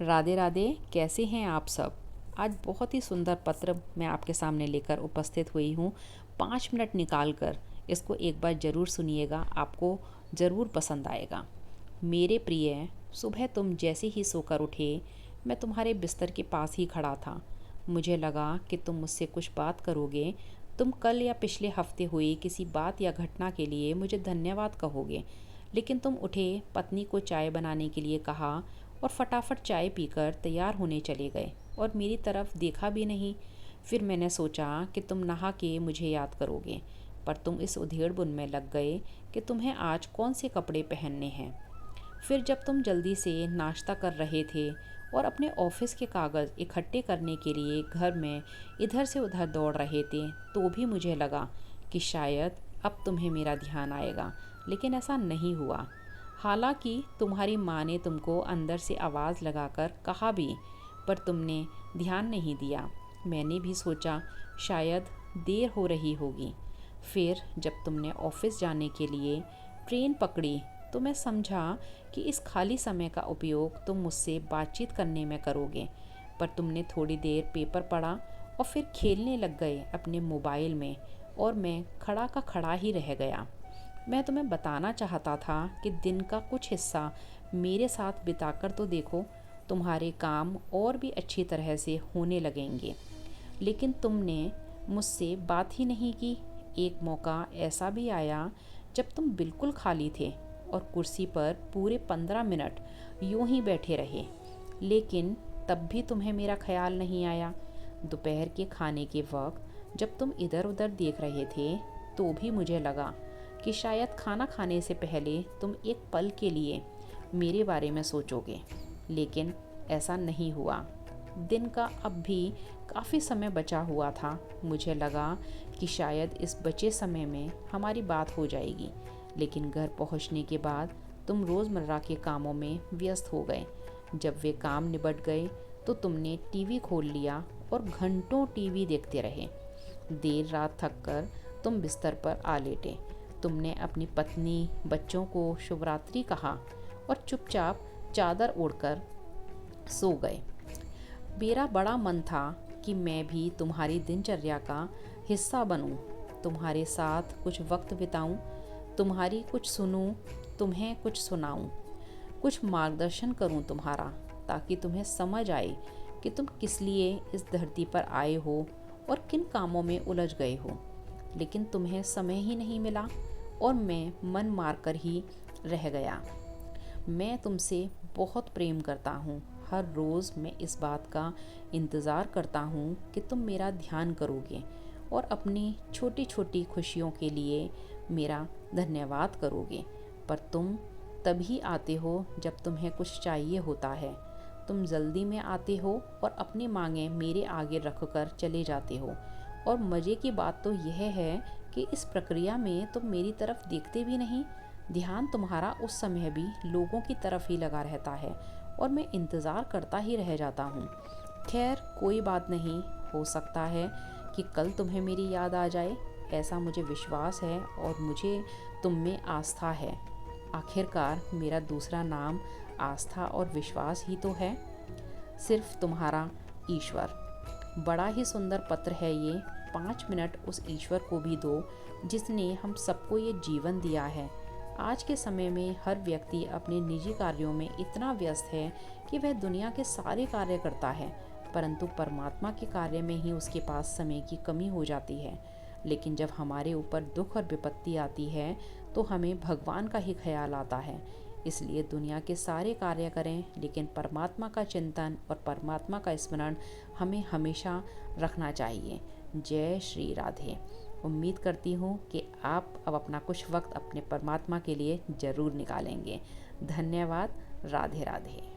राधे राधे। कैसे हैं आप सब। आज बहुत ही सुंदर पत्र मैं आपके सामने लेकर उपस्थित हुई हूँ। 5 मिनट निकाल कर इसको एक बार ज़रूर सुनिएगा, आपको ज़रूर पसंद आएगा। मेरे प्रिय, सुबह तुम जैसे ही सोकर उठे, मैं तुम्हारे बिस्तर के पास ही खड़ा था। मुझे लगा कि तुम मुझसे कुछ बात करोगे। तुम कल या पिछले हफ्ते हुई किसी बात या घटना के लिए मुझे धन्यवाद कहोगे, लेकिन तुम उठे, पत्नी को चाय बनाने के लिए कहा और फटाफट चाय पीकर तैयार होने चले गए और मेरी तरफ देखा भी नहीं। फिर मैंने सोचा कि तुम नहा के मुझे याद करोगे, पर तुम इस उधेड़-बुन में लग गए कि तुम्हें आज कौन से कपड़े पहनने हैं। फिर जब तुम जल्दी से नाश्ता कर रहे थे और अपने ऑफिस के कागज़ इकट्ठे करने के लिए घर में इधर से उधर दौड़ रहे थे, तो भी मुझे लगा कि शायद अब तुम्हें मेरा ध्यान आएगा, लेकिन ऐसा नहीं हुआ। हालांकि तुम्हारी माँ ने तुमको अंदर से आवाज़ लगाकर कहा भी, पर तुमने ध्यान नहीं दिया। मैंने भी सोचा शायद देर हो रही होगी। फिर जब तुमने ऑफिस जाने के लिए ट्रेन पकड़ी, तो मैं समझा कि इस खाली समय का उपयोग तुम मुझसे बातचीत करने में करोगे, पर तुमने थोड़ी देर पेपर पढ़ा और फिर खेलने लग गए अपने मोबाइल में, और मैं खड़ा का खड़ा ही रह गया। मैं तुम्हें बताना चाहता था कि दिन का कुछ हिस्सा मेरे साथ बिताकर तो देखो, तुम्हारे काम और भी अच्छी तरह से होने लगेंगे। लेकिन तुमने मुझसे बात ही नहीं की। एक मौका ऐसा भी आया जब तुम बिल्कुल खाली थे और कुर्सी पर पूरे 15 मिनट यूं ही बैठे रहे, लेकिन तब भी तुम्हें मेरा ख्याल नहीं आया। दोपहर के खाने के वक्त जब तुम इधर उधर देख रहे थे, तो भी मुझे लगा कि शायद खाना खाने से पहले तुम एक पल के लिए मेरे बारे में सोचोगे, लेकिन ऐसा नहीं हुआ। दिन का अब भी काफ़ी समय बचा हुआ था। मुझे लगा कि शायद इस बचे समय में हमारी बात हो जाएगी, लेकिन घर पहुंचने के बाद तुम रोज़मर्रा के कामों में व्यस्त हो गए। जब वे काम निबट गए तो तुमने टीवी खोल लिया और घंटों टीवी देखते रहे। देर रात थक कर तुम बिस्तर पर आ लेटे। तुमने अपनी पत्नी, बच्चों को शुभरात्रि कहा और चुपचाप चादर ओढ़कर सो गए। मेरा बड़ा मन था कि मैं भी तुम्हारी दिनचर्या का हिस्सा बनूं, तुम्हारे साथ कुछ वक्त बिताऊं, तुम्हारी कुछ सुनूं, तुम्हें कुछ सुनाऊं, कुछ मार्गदर्शन करूं तुम्हारा, ताकि तुम्हें समझ आए कि तुम किस लिए इस धरती पर आए हो और किन कामों में उलझ गए हो। लेकिन तुम्हें समय ही नहीं मिला और मैं मन मारकर ही रह गया। मैं तुमसे बहुत प्रेम करता हूँ। हर रोज़ मैं इस बात का इंतज़ार करता हूँ कि तुम मेरा ध्यान करोगे और अपनी छोटी छोटी खुशियों के लिए मेरा धन्यवाद करोगे। पर तुम तभी आते हो जब तुम्हें कुछ चाहिए होता है। तुम जल्दी में आते हो और अपनी मांगें मेरे आगे रख कर चले जाते हो। और मज़े की बात तो यह है कि इस प्रक्रिया में तुम मेरी तरफ देखते भी नहीं। ध्यान तुम्हारा उस समय भी लोगों की तरफ ही लगा रहता है और मैं इंतज़ार करता ही रह जाता हूँ। खैर, कोई बात नहीं, हो सकता है कि कल तुम्हें मेरी याद आ जाए। ऐसा मुझे विश्वास है और मुझे तुम में आस्था है। आखिरकार मेरा दूसरा नाम आस्था और विश्वास ही तो है। सिर्फ तुम्हारा ईश्वर। बड़ा ही सुंदर पत्र है ये। 5 मिनट उस ईश्वर को भी दो जिसने हम सबको ये जीवन दिया है। आज के समय में हर व्यक्ति अपने निजी कार्यों में इतना व्यस्त है कि वह दुनिया के सारे कार्य करता है, परंतु परमात्मा के कार्य में ही उसके पास समय की कमी हो जाती है। लेकिन जब हमारे ऊपर दुख और विपत्ति आती है, तो हमें भगवान का ही ख्याल आता है। इसलिए दुनिया के सारे कार्य करें, लेकिन परमात्मा का चिंतन और परमात्मा का स्मरण हमें हमेशा रखना चाहिए। जय श्री राधे। उम्मीद करती हूँ कि आप अब अपना कुछ वक्त अपने परमात्मा के लिए ज़रूर निकालेंगे। धन्यवाद। राधे राधे।